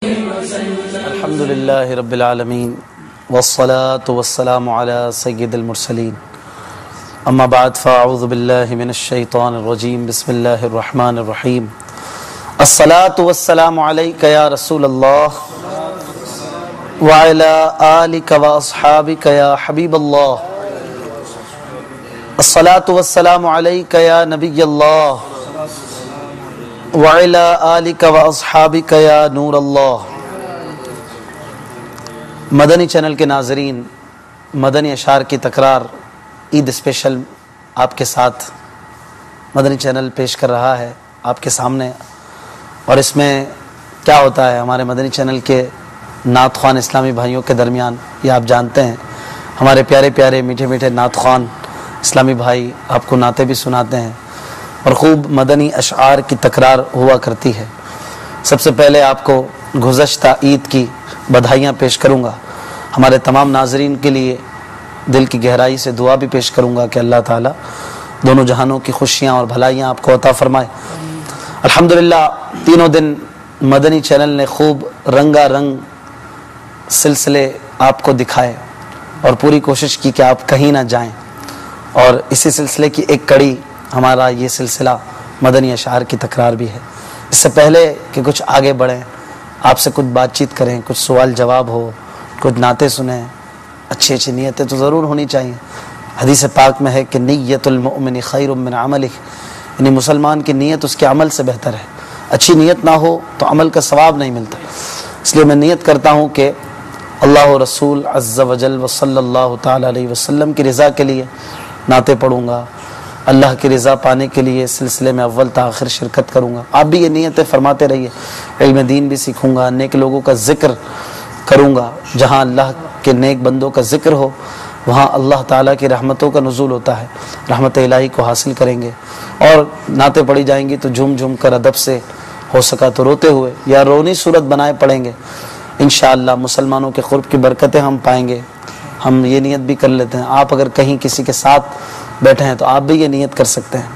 الحمد للہ رب العالمین والصلاة والسلام علی سید المرسلین اما بعد فاعوذ باللہ من الشیطان الرجیم بسم اللہ الرحمن الرحیم الصلاة والسلام علیک یا رسول اللہ وعلی آلک واصحابک یا حبیب اللہ الصلاة والسلام علیک یا نبی اللہ وعلی آلک واصحابک یا نور اللہ۔ مدنی چینل کے ناظرین، مدنی اشعار کی تکرار عید اسپیشل آپ کے ساتھ مدنی چینل پیش کر رہا ہے آپ کے سامنے، اور اس میں کیا ہوتا ہے ہمارے مدنی چینل کے نعت خوان اسلامی بھائیوں کے درمیان، یہ آپ جانتے ہیں ہمارے پیارے پیارے میٹھے میٹھے نعت خوان اسلامی بھائی آپ کو نعتیں بھی سناتے ہیں اور خوب مدنی اشعار کی تکرار ہوا کرتی ہے۔ سب سے پہلے آپ کو گزشتہ عید کی بدھائیاں پیش کروں گا، ہمارے تمام ناظرین کے لیے دل کی گہرائی سے دعا بھی پیش کروں گا کہ اللہ تعالیٰ دونوں جہانوں کی خوشیاں اور بھلائیاں آپ کو عطا فرمائے۔ الحمدللہ تینوں دن مدنی چینل نے خوب رنگا رنگ سلسلے آپ کو دکھائے اور پوری کوشش کی کہ آپ کہیں نہ جائیں، اور اسی سلسلے کی ایک کڑی ہمارا یہ سلسلہ مدنی اشعار کی تکرار بھی ہے۔ اس سے پہلے کہ کچھ آگے بڑھیں، آپ سے کچھ بات چیت کریں، کچھ سوال جواب ہو، کچھ نعتیں سنیں، اچھی اچھی نیتیں تو ضرور ہونی چاہیے۔ حدیث پاک میں ہے کہ نیت المؤمن خیر من عملہ، یعنی مسلمان کی نیت اس کے عمل سے بہتر ہے۔ اچھی نیت نہ ہو تو عمل کا ثواب نہیں ملتا، اس لیے میں نیت کرتا ہوں کہ اللہ و رسول عز و جل و صلی اللہ تعالی علیہ وسلم کی رضا کے لیے نعتیں پڑھوں گا، اللہ کی رضا پانے کے لیے سلسلے میں اول تا آخر شرکت کروں گا۔ آپ بھی یہ نیتیں فرماتے رہیے، علم دین بھی سیکھوں گا، نیک لوگوں کا ذکر کروں گا، جہاں اللہ کے نیک بندوں کا ذکر ہو وہاں اللہ تعالیٰ کی رحمتوں کا نزول ہوتا ہے، رحمت الہی کو حاصل کریں گے، اور نعتیں پڑھی جائیں گی تو جھوم جھوم کر ادب سے، ہو سکا تو روتے ہوئے یا رونی صورت بنائے پڑھیں گے، انشاءاللہ مسلمانوں کے قرب کی برکتیں ہم پائیں گے۔ ہم یہ نیت بھی کر لیتے ہیں، آپ اگر کہیں کسی کے ساتھ بیٹھے ہیں تو آپ بھی یہ نیت کر سکتے ہیں۔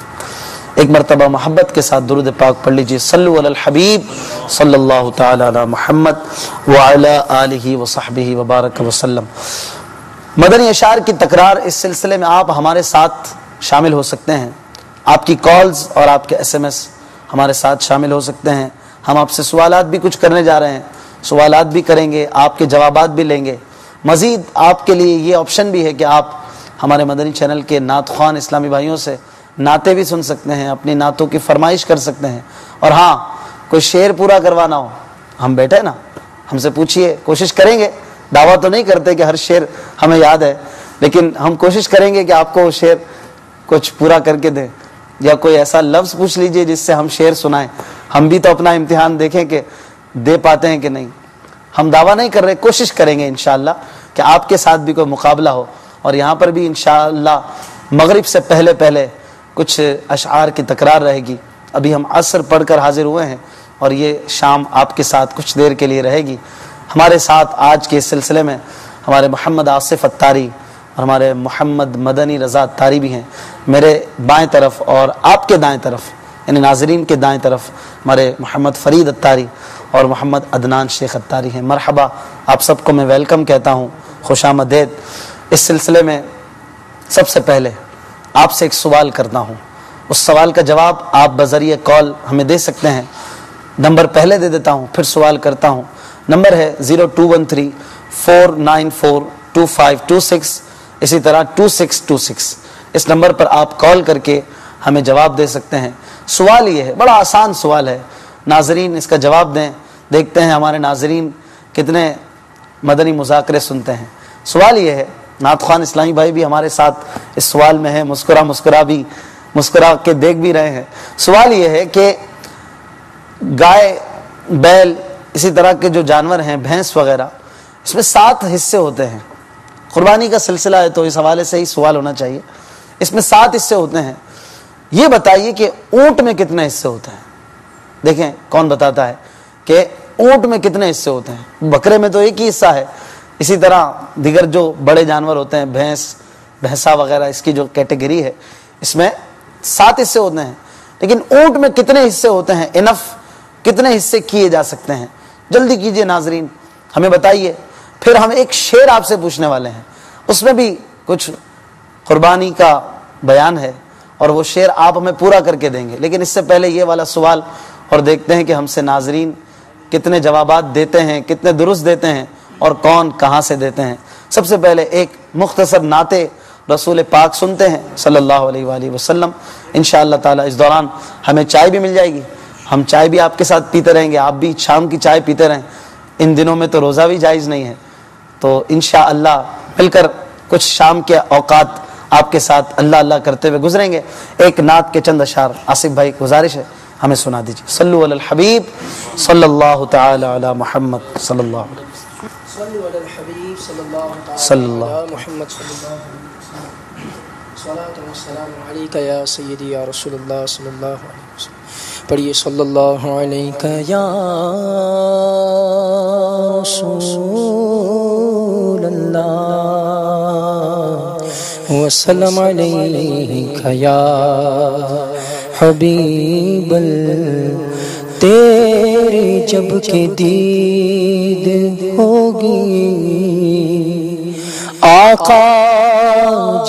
ایک مرتبہ محبت کے ساتھ درود پاک پڑھ لیجیے، صلو علی الحبیب صلی اللہ تعالی علی محمد وعلی آلہ وصحبہ وبارک وسلم۔ مدنی اشعار کی تکرار اس سلسلے میں آپ ہمارے ساتھ شامل ہو سکتے ہیں، آپ کی کالز اور آپ کے ایس ایم ایس ہمارے ساتھ شامل ہو سکتے ہیں۔ ہم آپ سے سوالات بھی کچھ کرنے جا رہے ہیں، سوالات بھی کریں گے، آپ کے جوابات بھی لیں گے۔ مزید آپ کے لیے یہ آپشن بھی ہے کہ آپ ہمارے مدنی چینل کے نعت خوان اسلامی بھائیوں سے نعتیں بھی سن سکتے ہیں، اپنی نعتوں کی فرمائش کر سکتے ہیں، اور ہاں کوئی شعر پورا کروانا ہو ہم بیٹھے نا، ہم سے پوچھیے، کوشش کریں گے، دعویٰ تو نہیں کرتے کہ ہر شعر ہمیں یاد ہے، لیکن ہم کوشش کریں گے کہ آپ کو شعر کچھ پورا کر کے دیں، یا کوئی ایسا لفظ پوچھ لیجئے جس سے ہم شعر سنائیں، ہم بھی تو اپنا امتحان دیکھیں کہ دے پاتے ہیں کہ نہیں۔ ہم دعویٰ نہیں کر رہے، کوشش کریں گے انشاءاللہ کہ آپ کے ساتھ بھی کوئی مقابلہ ہو، اور یہاں پر بھی انشاءاللہ مغرب سے پہلے پہلے کچھ اشعار کی تکرار رہے گی۔ ابھی ہم عصر پڑھ کر حاضر ہوئے ہیں اور یہ شام آپ کے ساتھ کچھ دیر کے لیے رہے گی۔ ہمارے ساتھ آج کے اس سلسلے میں ہمارے محمد آصف اتاری اور ہمارے محمد مدنی رضا اتاری بھی ہیں۔ میرے بائیں طرف اور آپ کے دائیں طرف، یعنی ناظرین کے دائیں طرف ہمارے محمد فرید اتاری اور محمد عدنان شیخ اتاری ہیں۔ مرحبا، آپ سب کو میں ویلکم کہتا ہوں، خوش آمدید۔ اس سلسلے میں سب سے پہلے آپ سے ایک سوال کرتا ہوں، اس سوال کا جواب آپ بذریعہ کال ہمیں دے سکتے ہیں۔ نمبر پہلے دے دیتا ہوں پھر سوال کرتا ہوں۔ نمبر ہے 0213-494-2526، اسی طرح 2626۔ اس نمبر پر آپ کال کر کے ہمیں جواب دے سکتے ہیں۔ سوال یہ ہے، بڑا آسان سوال ہے، ناظرین اس کا جواب دیں، دیکھتے ہیں ہمارے ناظرین کتنے مدنی مذاکرے سنتے ہیں۔ سوال یہ ہے، نعت خوان اسلامی بھائی بھی ہمارے ساتھ اس سوال میں ہے، مسکرا کے دیکھ بھی رہے ہیں۔ سوال یہ ہے کہ گائے، بیل، اسی طرح کے جو جانور ہیں، بھینس وغیرہ، اس میں 7 حصے ہوتے ہیں۔ قربانی کا سلسلہ ہے تو اس حوالے سے ہی سوال ہونا چاہیے۔ اس میں 7 حصے ہوتے ہیں، یہ بتائیے کہ اونٹ میں کتنے حصے ہوتے ہیں؟ دیکھیں کون بتاتا ہے کہ اونٹ میں کتنے حصے ہوتے ہیں۔ بکرے میں تو ایک ہی حصہ ہے، اسی طرح دیگر جو بڑے جانور ہوتے ہیں، بھینسا وغیرہ، اس کی جو کیٹیگری ہے اس میں 7 حصے ہوتے ہیں، لیکن اونٹ میں کتنے حصے ہوتے ہیں؟ انف کتنے حصے کیے جا سکتے ہیں؟ جلدی کیجئے ناظرین، ہمیں بتائیے. پھر ہم ایک شعر آپ سے پوچھنے والے ہیں، اس میں بھی کچھ قربانی کا بیان ہے اور وہ شعر آپ ہمیں پورا کر کے دیں گے. لیکن اس سے پہلے یہ والا سوال اور دیکھتے ہیں کہ ہم سے ناظرین کتنے جوابات دیتے ہیں، کتنے درست دیتے ہیں اور کون کہاں سے دیتے ہیں. سب سے پہلے ایک مختصر نعت رسول پاک سنتے ہیں صلی اللہ علیہ وآلہ وسلم. انشاءاللہ تعالی اس دوران ہمیں چائے بھی مل جائے گی، ہم چائے بھی آپ کے ساتھ پیتے رہیں گے، آپ بھی شام کی چائے پیتے رہیں. ان دنوں میں تو روزہ بھی جائز نہیں ہے، تو انشاءاللہ مل کر کچھ شام کے اوقات آپ کے ساتھ اللہ اللہ کرتے ہوئے گزریں گے. ایک نعت کے چند اشعار آصف بھائی گزارش ہے ہمیں سنا دیجیے. صلو علی الحبیب صلی اللہ تعالی علی محمد صلی اللہ علیہ وسلم. صلو علی الحبیب صلی اللہ صلی تعالی اللہ علی محمد صلی اللہ علیہ وسلم. صلاۃ و سلام علیک یا سیدی یا رسول اللہ صلی اللہ علیہ وسلم. پڑھیے صلی اللہ علیک یا رسول اللہ وسلم علیک یا حبیب تیری جب کہ دید ہوگی آقا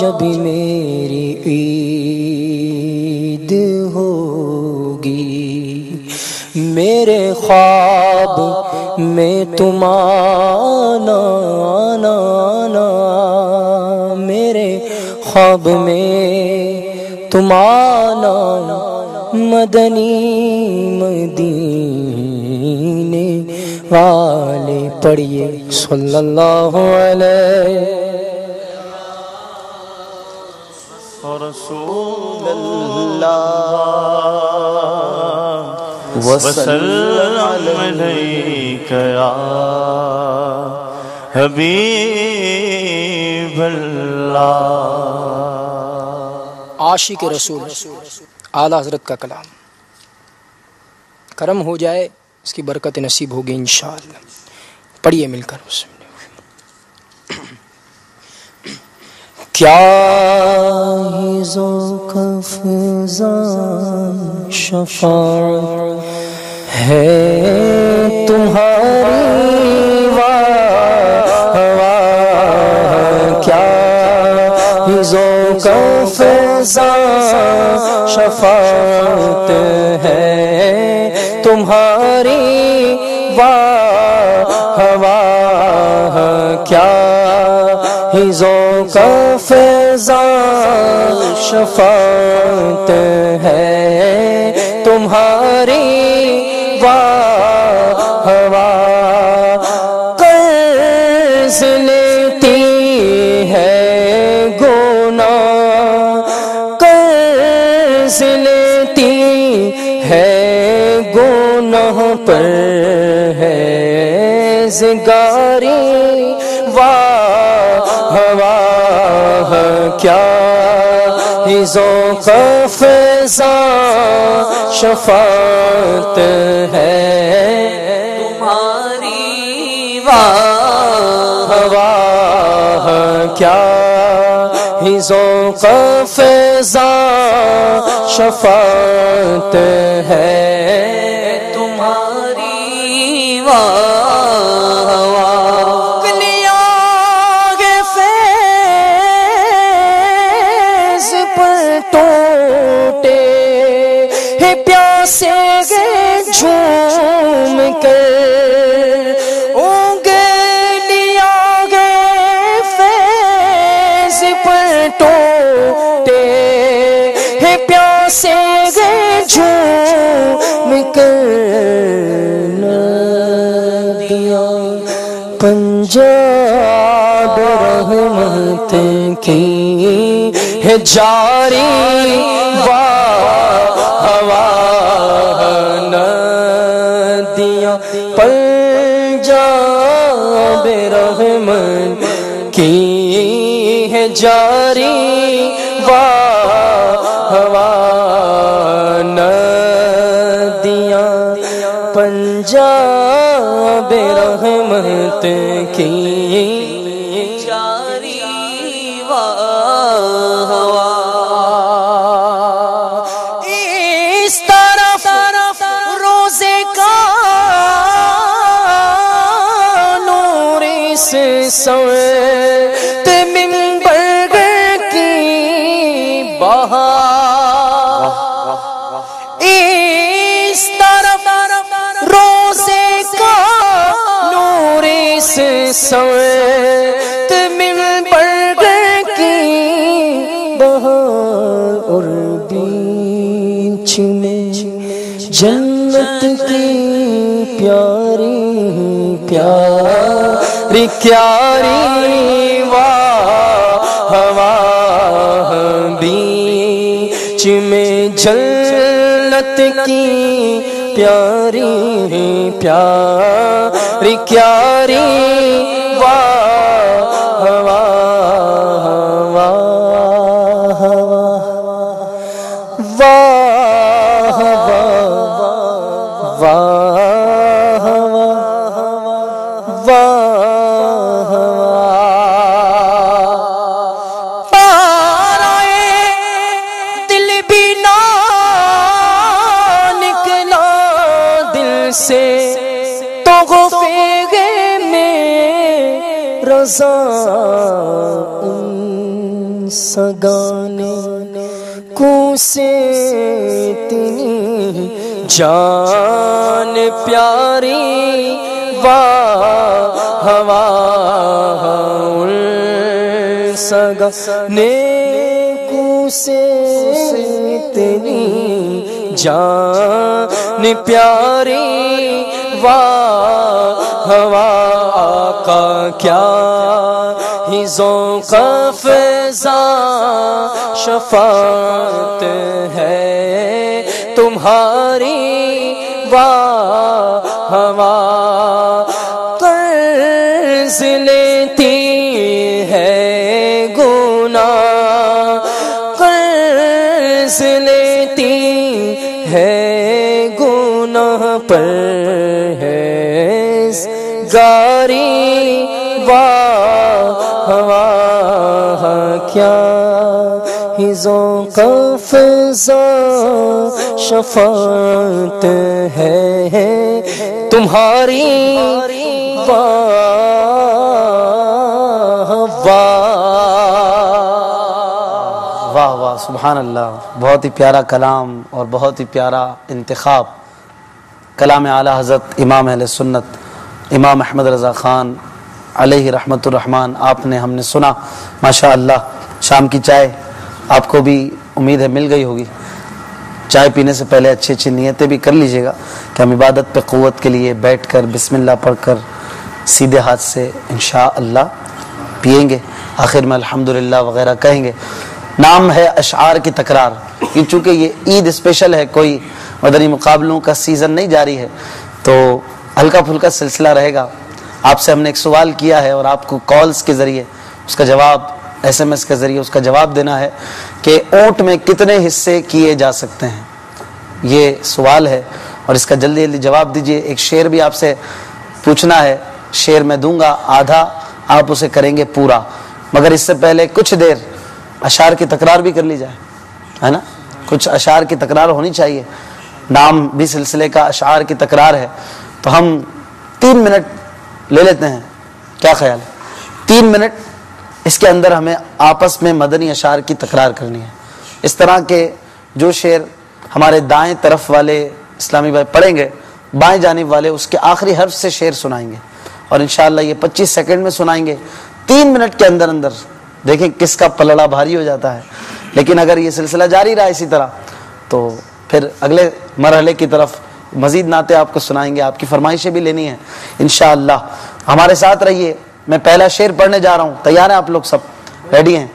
جب میری عید ہوگی میرے خواب میں تم آنا میرے خواب میں تم آنا مدنی مدینے والے. پڑھیے صلی اللہ علیہ رسول اللہ وسلم علیک یا حبیب اللہ. عاشق رسول اعلیٰ حضرت کا کلام کرم ہو جائے، اس کی برکت نصیب ہوگی انشاءاللہ. پڑھیے مل کر. کیا ہی ذوق افزا شفاعت ہے تمہاری واہ کیا ہی ذوق افزا شفاعت ہے تمہاری واہ واہ کیا ہی ذوق افزا شفاعت ہے تمہاری واہ واہ. قرض لیتی ہے گناہ قرض لیتی ہے گناہ پر ہے زگاری واہ واہ کیا ہی ذوق افزا شفاعت ہے تمہاری واہ واہ کیا ہی ذوق افزا شفاعت ہے تمہاری واہ واہ. ٹوٹے ہے پیاسے گئے جھوم کر انگلیاں گئے فیض پر ٹوٹے ہے پیاسے گئے جھوم کر ندیاں پنجاب رحمت کی ہے جاری واہ واہ ندیاں پنجاب رحمت کی ہے جاری واہ واہ ندیاں پنجاب رحمت کی سمت منبر کی بہار، اس طرف روزے کا نور، اس سمت منبر کی بہار، اور بیچ میں جنت کی پیاری پیاری پیاری واہ واہ، بیچ میں جنت کی پیاری پیاری پیاری واہ واہ واہ واہ واہ واہ، پارائے دل بھی نہ نکلا دل سے، تو گفتگو میں رضا ان سگانے کو سے اتنی جان پیاری واہ واہ، ان سگانے کو سے اتنی جان پیاری واہ واہ، آقا کیا ہی ذوق افزا شفاعت ہے تمہاری واہ واہ، قرض لیتی ہے گناہ، قرض لیتی ہے گناہ پر گاری واہ واہ، کیا ہی ذوق افزا شفاعت ہے تمہاری واہ واہ واہ، سبحان اللہ، بہت ہی پیارا کلام اور بہت ہی پیارا انتخاب، کلام اعلیٰ حضرت امام اہل سنت امام احمد رضا خان علیہ رحمت الرحمن آپ نے ہم نے سنا۔ ماشاء اللہ، شام کی چائے آپ کو بھی امید ہے مل گئی ہوگی۔ چائے پینے سے پہلے اچھی اچھی نیتیں بھی کر لیجئے گا کہ ہم عبادت پہ قوت کے لیے بیٹھ کر بسم اللہ پڑھ کر سیدھے ہاتھ سے انشاءاللہ پئیں گے، آخر میں الحمدللہ وغیرہ کہیں گے۔ نام ہے اشعار کی تکرار، چونکہ یہ عید اسپیشل ہے، کوئی مدنی مقابلوں کا سیزن نہیں جاری ہے، تو ہلکا پھلکا سلسلہ رہے گا۔ آپ سے ہم نے ایک سوال کیا ہے اور آپ کو کالز کے ذریعے اس کا جواب، ایس ایم ایس کے ذریعے اس کا جواب دینا ہے کہ اونٹ میں کتنے حصے کیے جا سکتے ہیں، یہ سوال ہے اور اس کا جلدی جلدی جواب دیجئے۔ ایک شعر بھی آپ سے پوچھنا ہے، شعر میں دوں گا، آدھا آپ اسے کریں گے پورا، مگر اس سے پہلے کچھ دیر اشعار کی تکرار بھی کر لی جائے، ہے نا، کچھ اشعار کی تکرار ہونی چاہیے، نام بھی سلسلے کا اشعار کی تکرار ہے، تو ہم 3 منٹ لے لیتے ہیں، کیا خیال ہے؟ 3 منٹ اس کے اندر ہمیں آپس میں مدنی اشعار کی تکرار کرنی ہے۔ اس طرح کے جو شعر ہمارے دائیں طرف والے اسلامی بھائی پڑھیں گے، بائیں جانب والے اس کے آخری حرف سے شعر سنائیں گے، اور انشاءاللہ یہ 25 سیکنڈ میں سنائیں گے، 3 منٹ کے اندر اندر۔ دیکھیں کس کا پلڑا بھاری ہو جاتا ہے، لیکن اگر یہ سلسلہ جاری رہا اسی طرح تو پھر اگلے مرحلے کی طرف مزید نعتیں آپ کو سنائیں گے، آپ کی فرمائشیں بھی لینی ہیں انشاءاللہ۔ ہمارے ساتھ رہیے، میں پہلا شعر پڑھنے جا رہا ہوں، تیار ہیں آپ لوگ؟ سب ریڈی ہیں؟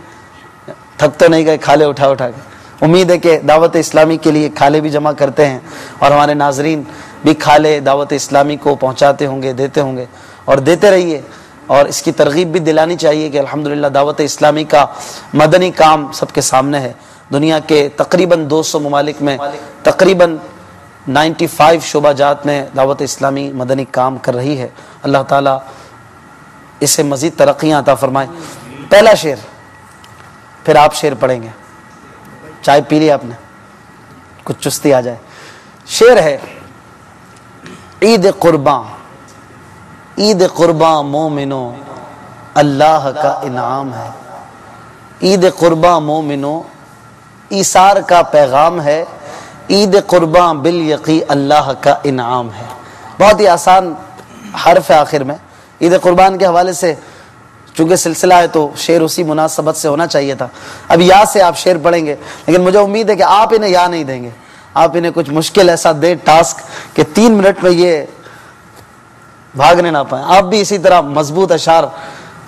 تھک تو نہیں گئے کھالے اٹھا اٹھا کے؟ امید ہے کہ دعوت اسلامی کے لیے کھالے بھی جمع کرتے ہیں اور ہمارے ناظرین بھی کھالے دعوت اسلامی کو پہنچاتے ہوں گے، دیتے ہوں گے، اور دیتے رہیے، اور اس کی ترغیب بھی دلانی چاہیے کہ الحمدللہ دعوت اسلامی کا مدنی کام سب کے سامنے ہے۔ دنیا کے تقریباً 200 ممالک میں تقریباً 95 شعبہ جات میں دعوت اسلامی مدنی کام کر رہی ہے، اللہ تعالیٰ اسے مزید ترقیاں عطا فرمائے۔ پہلا شعر، پھر آپ شعر پڑھیں گے، چائے پی لی آپ نے، کچھ چستی آ جائے۔ شعر ہے، عید قرباں، عید قرباں مومنو اللہ کا انعام ہے. عید قرباں مومنوں ایثار کا پیغام ہے. عید قرباں بالیقی اللہ کا انعام ہے. بہت ہی آسان حرف ہے آخر میں. عید قربان کے حوالے سے چونکہ سلسلہ ہے تو شعر اسی مناسبت سے ہونا چاہیے تھا. اب یا سے آپ شعر پڑھیں گے لیکن مجھے امید ہے کہ آپ انہیں یا نہیں دیں گے. آپ انہیں کچھ مشکل ایسا دیں ٹاسک کہ 3 منٹ میں یہ بھاگنے نہ پائیں. آپ بھی اسی طرح مضبوط اشعار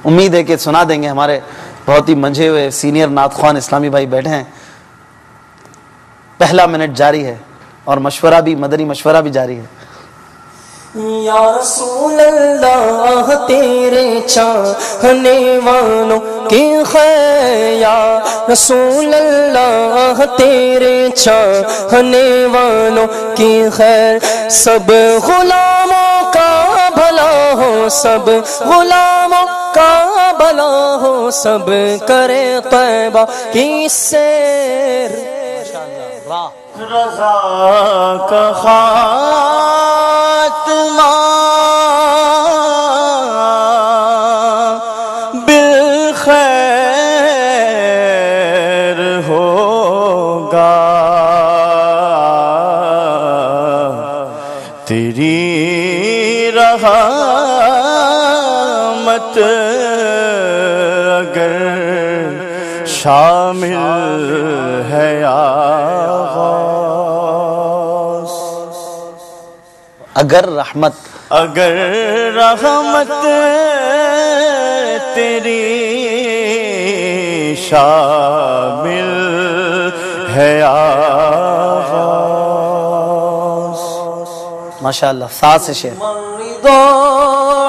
امید ہے کہ سنا دیں گے. ہمارے بہت ہی منجھے ہوئے سینئر نعت خوان اسلامی بھائی بیٹھے ہیں. پہلا منٹ جاری ہے اور مشورہ بھی مدنی مشورہ بھی جاری ہے. یا رسول اللہ تیرے چاہنے والوں کی خیر، یا رسول اللہ تیرے چاہنے والوں کی خیر، سب غلاموں کا بھلا ہو، سب غلاموں کا بھلا ہو، سب کرے طیبہ کی سیر. رضا کا خاتمہ بالخیر ہوگا، تیری رحمت اگر شامل ہے اگر رحمت تیری شامل ہے آغاز. ماشاءاللہ ساتھ سے شعر. مرضا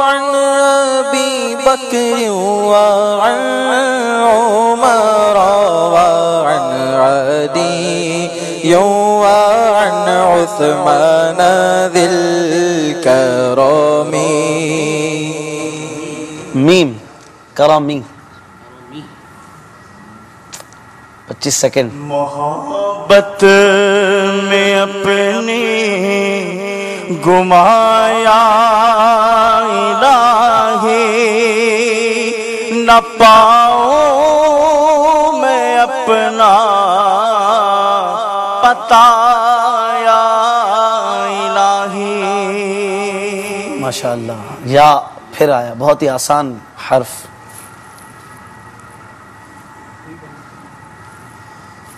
عن ابی بکر وعن عمر وعن علی وعن عثمان ذی الکرم. میم کرامی 25 سیکنڈ. محبت میں اپنی گمایا الہی، نہ پاؤں میں اپنا پتایا الہی. ماشاءاللہ. یا پھر آیا بہت ہی آسان حرف.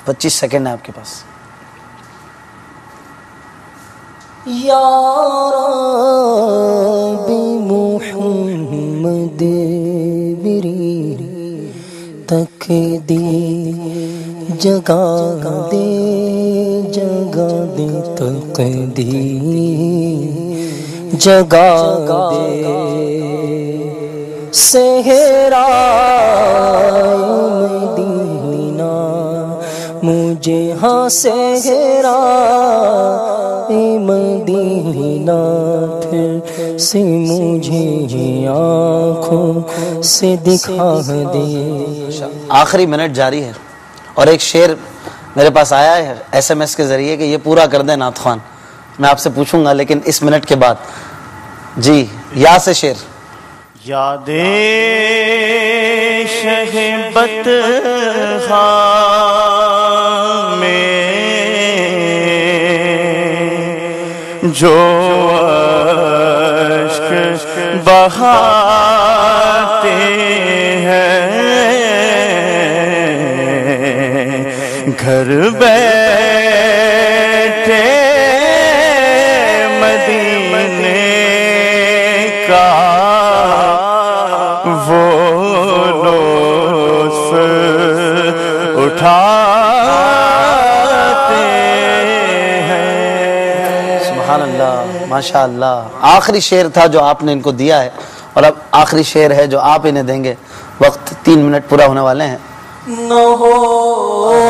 25 سیکنڈ ہے آپ کے پاس. یا رب محمد بری تک دی جگہ دے، جگہ دے تک دی جگہ دے. صحرا مدینہ مجھے ہاں صحرا مدینہ پھر سے مجھے آنکھوں سے دکھا دے. آخری منٹ جاری ہے اور ایک شعر میرے پاس آیا ہے SMS کے ذریعے کہ یہ پورا کر دیں نعت خوان. میں آپ سے پوچھوں گا لیکن اس منٹ کے بعد. جی یا سے شعر. یاد شہبت میں جو اشک بہاتے ہیں، گھر بیٹھے مدینے کا وہ لطف اٹھاتے ہیں. سبحان اللہ ماشاء اللہ. آخری شعر تھا جو آپ نے ان کو دیا ہے اور اب آخری شعر ہے جو آپ انہیں دیں گے. وقت 3 منٹ پورا ہونے والے ہیں. نہ ہو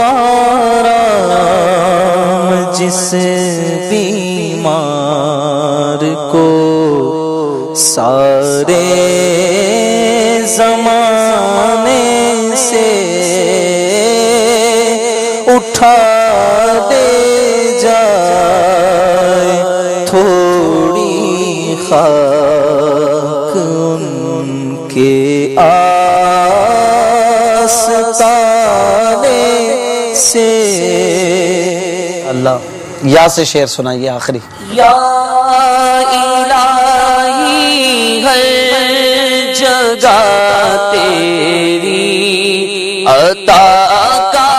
آرام جس بیمار کو سارے زمانے سے اٹھا دے جائے تھوڑی خاک ان کے آستانے سے اللہ یا سے شعر سنائیے آخری. یا الہی ہر جگہ تیری عطا کا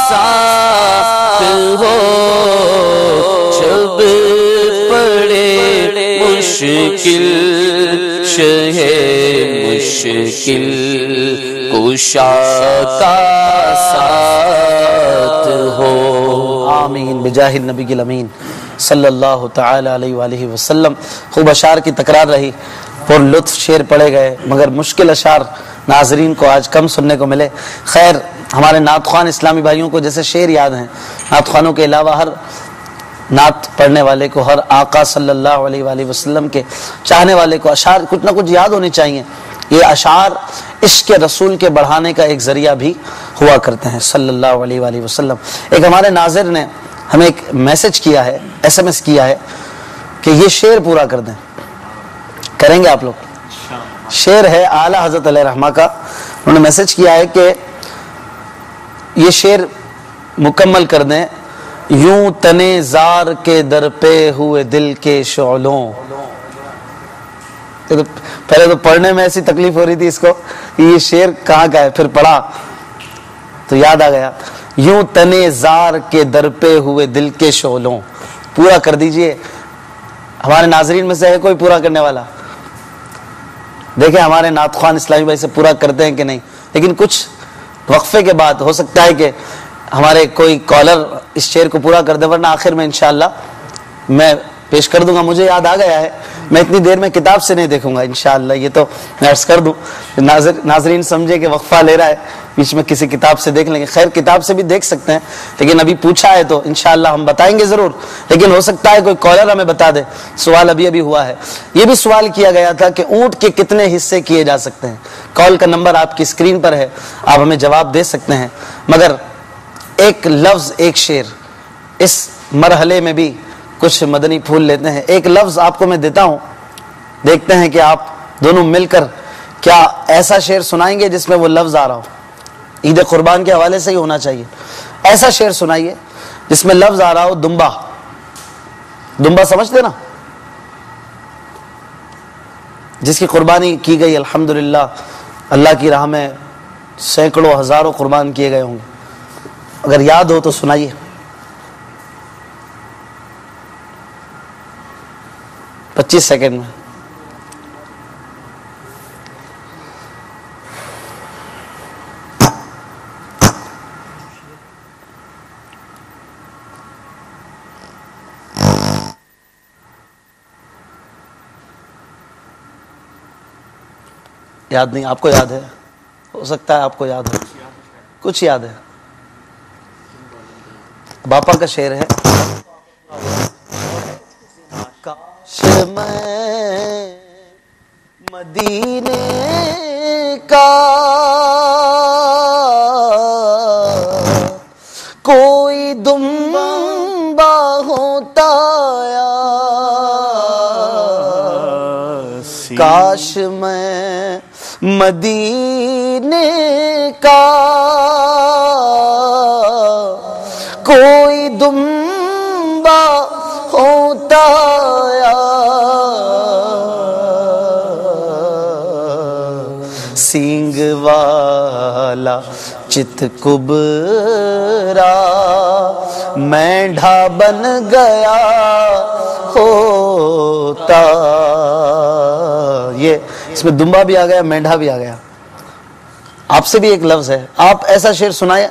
ساتھ ہو، جب پڑے مشکل شہ مشکل کشا کا ساتھ ہو. آمین بجاہ النبی الامین صلی اللہ تعالی علیہ وآلہ وسلم. خوب اشعار کی تکرار رہی، پر لطف شعر پڑے گئے، مگر مشکل اشعار ناظرین کو آج کم سننے کو ملے. خیر ہمارے نعت خوان اسلامی بھائیوں کو جیسے شعر یاد ہیں، نعت خوانوں کے علاوہ ہر نعت پڑھنے والے کو، ہر آقا صلی اللہ علیہ وآلہ وسلم کے چاہنے والے کو اشعار کچھ نہ کچھ یاد ہونے چاہیے. یہ اشعار عشق رسول کے بڑھانے کا ایک ذریعہ بھی ہوا کرتے ہیں صلی اللہ علیہ وآلہ وسلم. ایک ہمارے ناظر نے ہمیں ایک میسج کیا ہے، SMS کیا ہے کہ یہ شعر پورا کر دیں. کریں گے آپ لوگ؟ شعر ہے اعلیٰ حضرت علیہ رحمہ کا. انہوں نے میسج کیا ہے کہ یہ شعر مکمل کر دیں. یوں تنے زار کے در پہ ہوئے دل کے شعلوں. پہلے تو پڑھنے میں ایسی تکلیف ہو رہی تھی اس کو کہ یہ شعر کہاں کا ہے، پھر پڑھا تو یاد آ گیا. یوں تنے زار کے در پہ ہوئے دل کے شعلوں. پورا کر دیجئے. ہمارے ناظرین میں سے ہے کوئی پورا کرنے والا؟ دیکھیں ہمارے نعت خوان اسلامی بھائی سے پورا کرتے ہیں کہ نہیں. لیکن کچھ وقفے کے بعد ہو سکتا ہے کہ ہمارے کوئی کالر اس شعر کو پورا کر دے، ورنہ آخر میں انشاءاللہ میں پیش کر دوں گا. مجھے یاد آ گیا ہے، میں اتنی دیر میں کتاب سے نہیں دیکھوں گا انشاءاللہ. یہ تو میں عرض کر دوں، ناظرین سمجھے کہ وقفہ لے رہا ہے، بیچ میں کسی کتاب سے دیکھ لیں گے. خیر کتاب سے بھی دیکھ سکتے ہیں، لیکن ابھی پوچھا ہے تو انشاءاللہ ہم بتائیں گے ضرور. لیکن ہو سکتا ہے کوئی کالر ہمیں بتا دے. سوال ابھی ہوا ہے. یہ بھی سوال کیا گیا تھا کہ اونٹ کے کتنے حصے کیے جا سکتے ہیں. کال کا نمبر آپ کی اسکرین پر ہے، آپ ہمیں جواب دے سکتے ہیں. مگر ایک لفظ ایک شعر، اس مرحلے میں بھی کچھ مدنی پھول لیتے ہیں. ایک لفظ آپ کو میں دیتا ہوں، دیکھتے ہیں کہ آپ دونوں مل کر کیا ایسا شعر سنائیں گے جس میں وہ لفظ آ رہا ہو. عید قربان کے حوالے سے ہی ہونا چاہیے. ایسا شعر سنائیے جس میں لفظ آ رہا ہو دمبا. دمبا سمجھتے نا، جس کی قربانی کی گئی الحمدللہ اللہ کی راہ میں سینکڑوں ہزاروں قربان کیے گئے ہوں گے. اگر یاد ہو تو سنائیے. 25 سیکنڈ میں. یاد نہیں؟ آپ کو یاد ہے؟ ہو سکتا ہے آپ کو یاد ہو. کچھ یاد ہے؟ باپا کا شعر ہے. کاش میں مدینے کا کوئی دمبا ہوتا یا، کاش میں مدینے کا کوئی دمبا ہوتا یا، سینگ والا چت کبرا مینڈھا بن گیا ہوتا. یہ اس میں دمبا بھی آ گیا، مینڈھا بھی آ گیا. آپ سے بھی ایک لفظ ہے، آپ ایسا شعر سنائے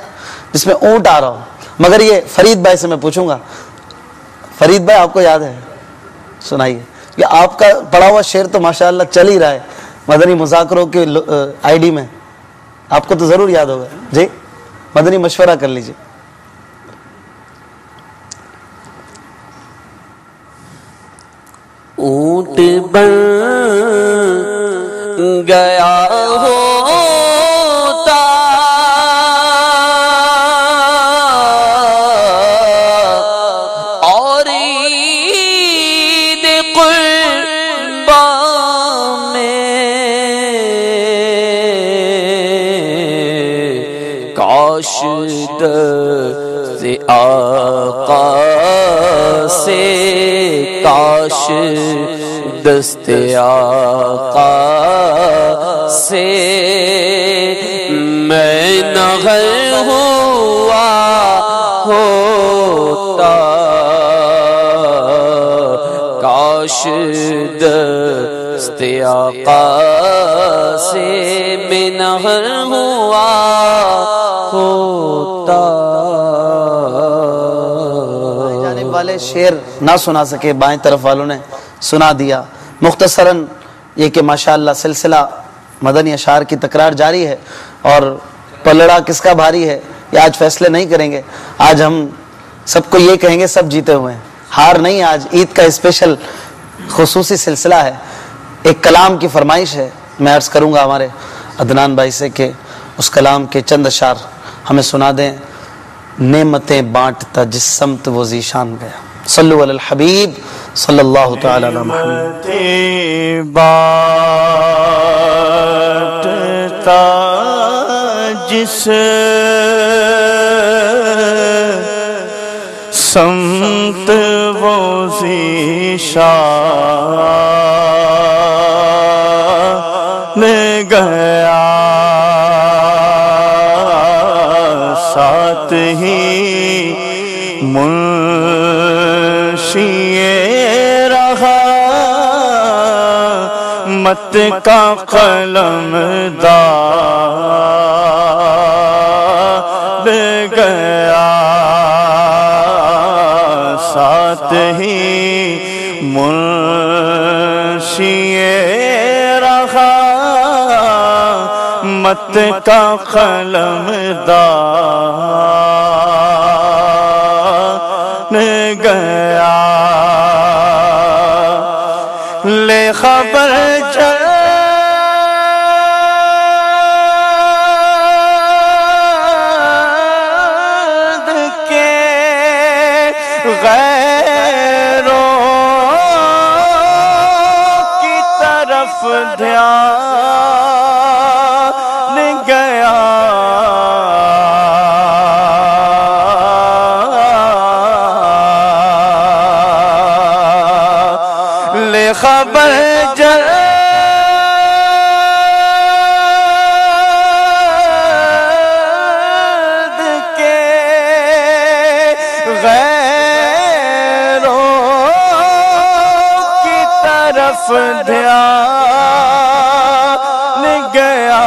جس میں اونٹ آ رہا ہو. مگر یہ فرید بھائی سے میں پوچھوں گا. فرید بھائی آپ کو یاد ہے؟ سنائیے. یہ آپ کا پڑھا ہوا شعر تو ماشاءاللہ چل ہی رہا ہے مدنی مذاکروں کے آئی ڈی میں. آپ کو تو ضرور یاد ہوگا. جی مدنی مشورہ کر لیجیے. اونٹ بن گیا ہوتا اور عید قربان میں کاش دست آقا سے، کاش دست آقا سے میں نہ غر ہوا ہوتا، کاش دست آقا سے میں نہ غر ہوا ہوتا۔ جانب والے شعر نہ سنا سکے، بائیں طرف والوں نے سنا دیا۔ مختصراً یہ کہ ماشاءاللہ سلسلہ مدنی اشعار کی تکرار جاری ہے، اور پلڑا کس کا بھاری ہے یہ آج فیصلے نہیں کریں گے۔ آج ہم سب کو یہ کہیں گے سب جیتے ہوئے ہیں، ہار نہیں۔ آج عید کا اسپیشل خصوصی سلسلہ ہے۔ ایک کلام کی فرمائش ہے، میں عرض کروں گا ہمارے عدنان بھائی سے کہ اس کلام کے چند اشعار ہمیں سنا دیں۔ نعمتیں بانٹتا جس سمت وہ ذیشان گیا، صلو علی الحبیب صلی اللہ تعالی علی محمد۔ بانٹتا جس سمت وہ ذیشان گیا، ساتھ ہی منشی رہا مت کا قلم دار گیا، ساتھ ہی منشی رہا مت کا قلم دار گیا، لے خبر جلد کے غیروں کی طرف دھیان گیا، لے خبر جلد کے غیروں کی طرف دھیان گیا،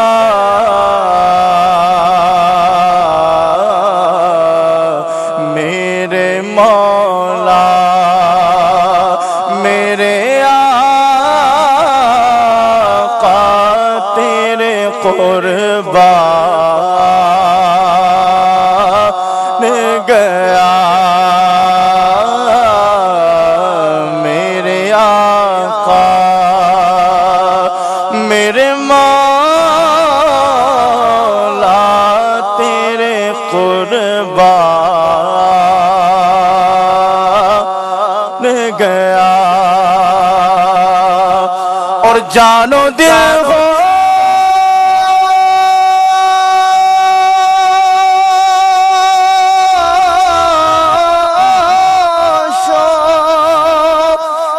میرے مولا میرے آقا تیرے قربان گیا، میرے آقا میرے مولا تیرے قربان گیا، اور جانو دل ہو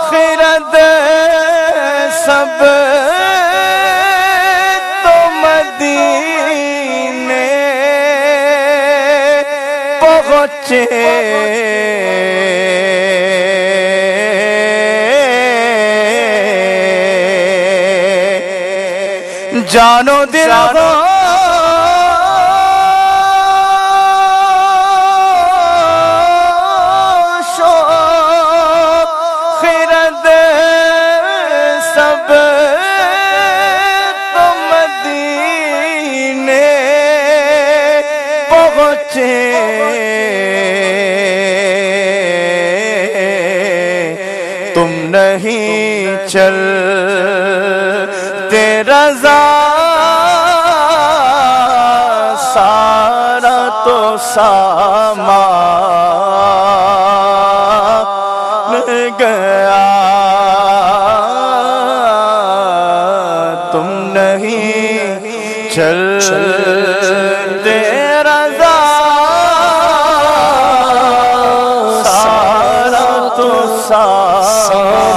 خرد سب تو مدینے پہنچے، جانو دل ہو خرد سب تو مدینے پہنچے، تم نہیں چلتے رضا سارا تو سامان گیا، تم نہیں چلتے رضا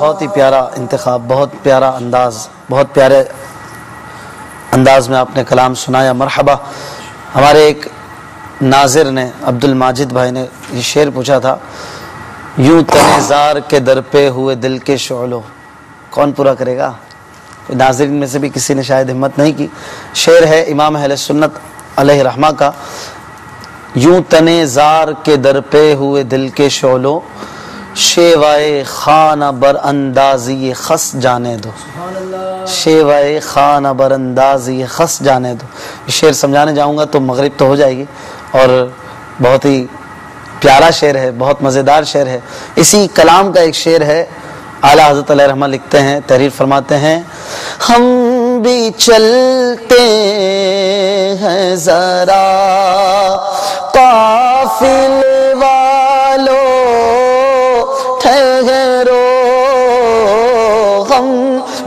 بہت ہی پیارا انتخاب، بہت پیارا انداز، بہت پیارے انداز میں آپ نے کلام سنایا، مرحبا۔ ہمارے ایک ناظر نے، عبد الماجد بھائی نے یہ شعر پوچھا تھا، یوں تنے زار کے در پہ ہوئے دل کے شعلوں، کون پورا کرے گا؟ ناظرین میں سے بھی کسی نے شاید ہمت نہیں کی۔ شعر ہے امام اہل سنت علیہ رحمہ کا، یوں تنے زار کے در پہ ہوئے دل کے شعلوں، شیوائے خانہ بر اندازی خس جانے دو، شیوائے خانہ بر اندازی خس جانے دو۔ یہ شعر سمجھانے جاؤں گا تو مغرب تو ہو جائے گی، اور بہت ہی پیارا شعر ہے، بہت مزیدار شعر ہے۔ اسی کلام کا ایک شعر ہے، اعلیٰ حضرت علیہ رحمہ لکھتے ہیں، تحریر فرماتے ہیں، ہم بھی چلتے ہیں ذرا قافلے والوں ٹھہرو، ہم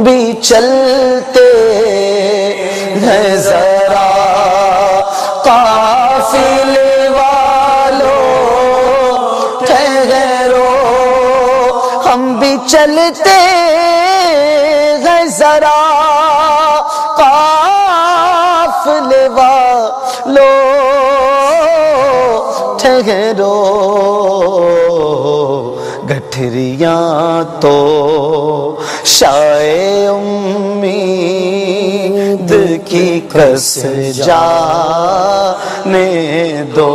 بھی چلتے ہیں ذرا قافلے والوں ٹھہرو، ہم بھی چلتے ہیں ذرا قافلے والوں ٹھہرو، گٹھریاں تو شائع امید کی کس جانے دو،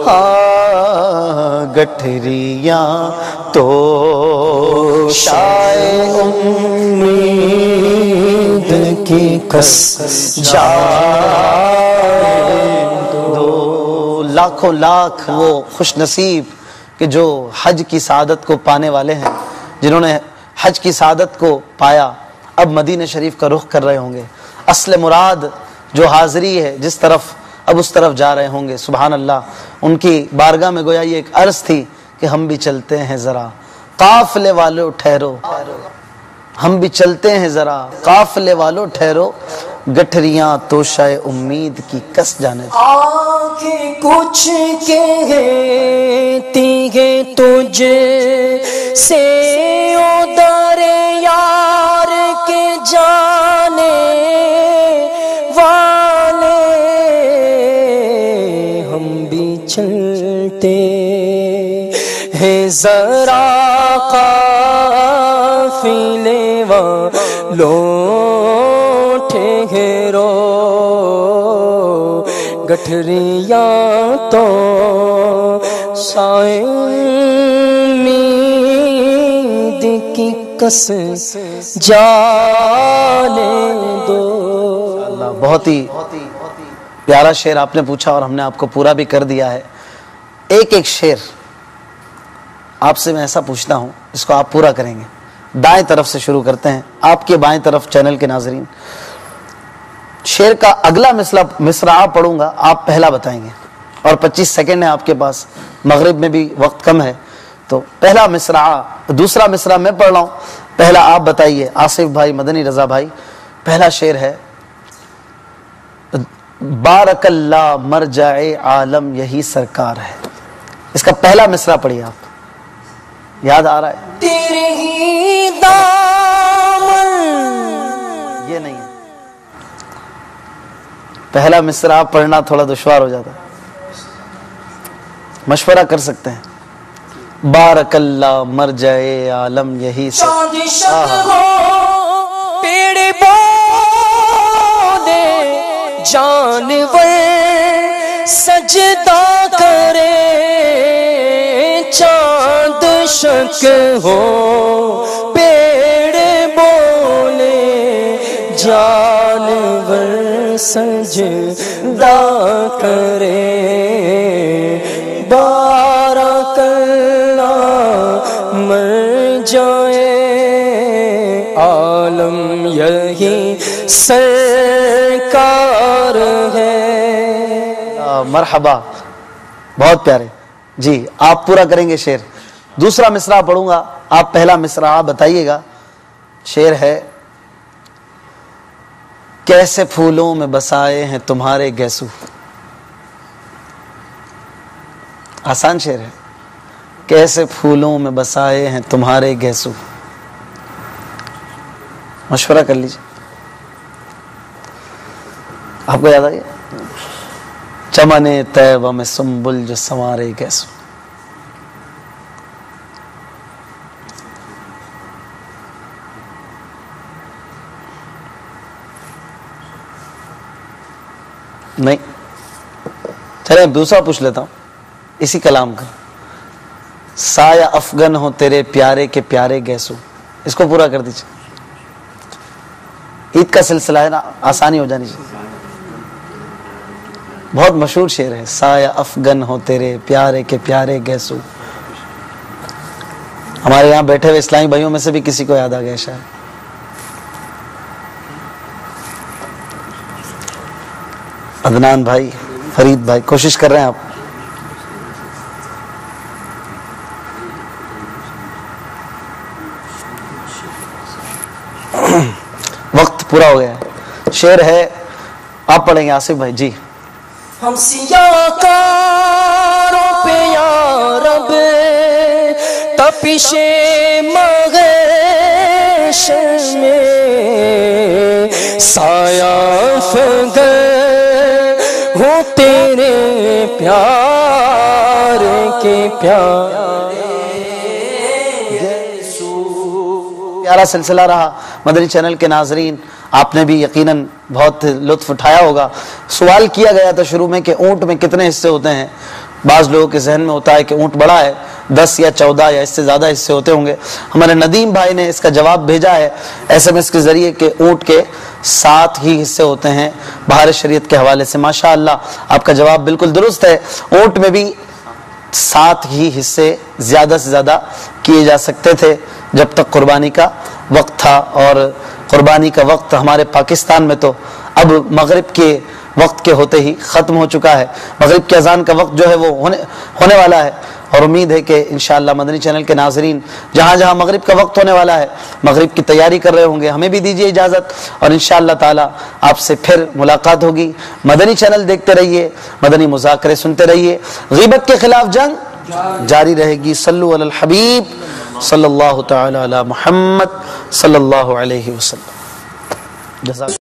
ہاں گٹھریاں تو شائع امید کی کس جانے دو۔ لاکھوں لاکھ وہ خوش نصیب کہ جو حج کی سعادت کو پانے والے ہیں، جنہوں نے حج کی سعادت کو پایا، اب مدینہ شریف کا رخ کر رہے ہوں گے۔ اصل مراد جو حاضری ہے جس طرف، اب اس طرف جا رہے ہوں گے۔ سبحان اللہ، ان کی بارگاہ میں گویا یہ ایک عرض تھی کہ ہم بھی چلتے ہیں ذرا قافلے والوں ٹھہرو، ہم بھی چلتے ہیں ذرا قافلے والوں ٹھہرو، گٹھریاں توشہ امید کی کس جانے دو۔ آنکھیں کچھ کہتی ہے تجھ سے او در یار کے جانے والے، ہم بھی چلتے ہیں ذرا قافلے والوں ٹھہرو، گٹھریاں تو شائع امید کی کس جانے دو۔ اللہ، بہت ہی پیارا شعر آپ نے پوچھا اور ہم نے آپ کو پورا بھی کر دیا ہے۔ ایک ایک شعر آپ سے میں ایسا پوچھتا ہوں، اس کو آپ پورا کریں گے۔ دائیں طرف سے شروع کرتے ہیں، آپ کے بائیں طرف چینل کے ناظرین۔ شعر کا اگلا مصرع پڑھوں گا، آپ پہلا بتائیں گے، اور 25 سیکنڈ ہے آپ کے پاس، مغرب میں بھی وقت کم ہے، تو پہلا مصرع، دوسرا مصرع میں پڑھ رہا ہوں، پہلا آپ بتائیے۔ آصف بھائی، مدنی رضا بھائی، پہلا شعر ہے، بارک اللہ مرجع عالم یہی سرکار ہے۔ اس کا پہلا مصرع پڑھیے آپ، یاد آ رہا ہے؟ تیرے ہی دامن، یہ نہیں ہے، پہلا مصرع پڑھنا تھوڑا دشوار ہو جاتا، مشورہ کر سکتے ہیں۔ بارک اللہ مرجع عالم یہی چاند شب ہو پیڑ پودے جانور سجدہ کرے، چاند شک ہو پیڑ بولے جانور سجدہ کرے، بارک اللہ مرجع عالم یہی سرکار ہے۔ مرحبا، بہت پیارے جی، آپ پورا کریں گے شعر۔ دوسرا مصرع پڑھوں گا، آپ پہلا مصرع بتائیے گا۔ شعر ہے، کیسے پھولوں میں بسائے ہیں تمہارے گیسو. آسان شعر ہے. کیسے پھولوں میں بسائے ہیں تمہارے گیسو. مشورہ کر لیجیے. آپ کو یاد آ گیا؟ چمن طیبہ میں سنبل جو سنوارے گیسو. نہیں. چلے اب دوسرا پوچھ لیتا ہوں اسی کلام کا. سایہ افغن ہو تیرے پیارے کے پیارے گیسو. اس کو پورا کر دیجیے. عید کا سلسلہ ہے نا, آسانی ہو جانی چاہیے. بہت مشہور شعر ہے. سایہ افغن ہو تیرے پیارے کے پیارے گیسو. ہمارے یہاں بیٹھے ہوئے اسلامی بھائیوں میں سے بھی کسی کو یاد آ گیا شاید. عدنان بھائی, فرید بھائی, کوشش کر رہے ہیں آپ. وقت پورا ہو گیا ہے. شعر ہے, آپ پڑھیں گے آصف بھائی جی. ہم سیاہ کاروں پہ یا رب تپش مغش میں سایہ افغن ہو تیرے پیار کے پیارے گیسو. پیارا سلسلہ رہا. مدنی چینل کے ناظرین, آپ نے بھی یقیناً بہت لطف اٹھایا ہوگا. سوال کیا گیا تھا شروع میں کہ اونٹ میں کتنے حصے ہوتے ہیں. بعض لوگوں کے ذہن میں ہوتا ہے کہ اونٹ بڑا ہے, 10 یا 14 یا اس سے زیادہ حصے ہوتے ہوں گے. ہمارے ندیم بھائی نے اس کا جواب بھیجا ہے SMS کے ذریعے کہ اونٹ کے 7 ہی حصے ہوتے ہیں بہار شریعت کے حوالے سے. ماشاءاللہ آپ کا جواب بالکل درست ہے. اونٹ میں بھی 7 ہی حصے زیادہ سے زیادہ کیے جا سکتے تھے جب تک قربانی کا وقت تھا. اور قربانی کا وقت ہمارے پاکستان میں تو اب مغرب کے وقت کے ہوتے ہی ختم ہو چکا ہے. مغرب کی اذان کا وقت جو ہے وہ ہونے والا ہے, اور امید ہے کہ انشاءاللہ مدنی چینل کے ناظرین جہاں جہاں مغرب کا وقت ہونے والا ہے مغرب کی تیاری کر رہے ہوں گے. ہمیں بھی دیجیے اجازت, اور انشاءاللہ تعالی آپ سے پھر ملاقات ہوگی. مدنی چینل دیکھتے رہیے, مدنی مذاکرے سنتے رہیے. غیبت کے خلاف جنگ جاری رہے گی. صلو علی الحبیب صلی اللہ تعالی علی محمد صلی اللہ علیہ وسلم. جزاک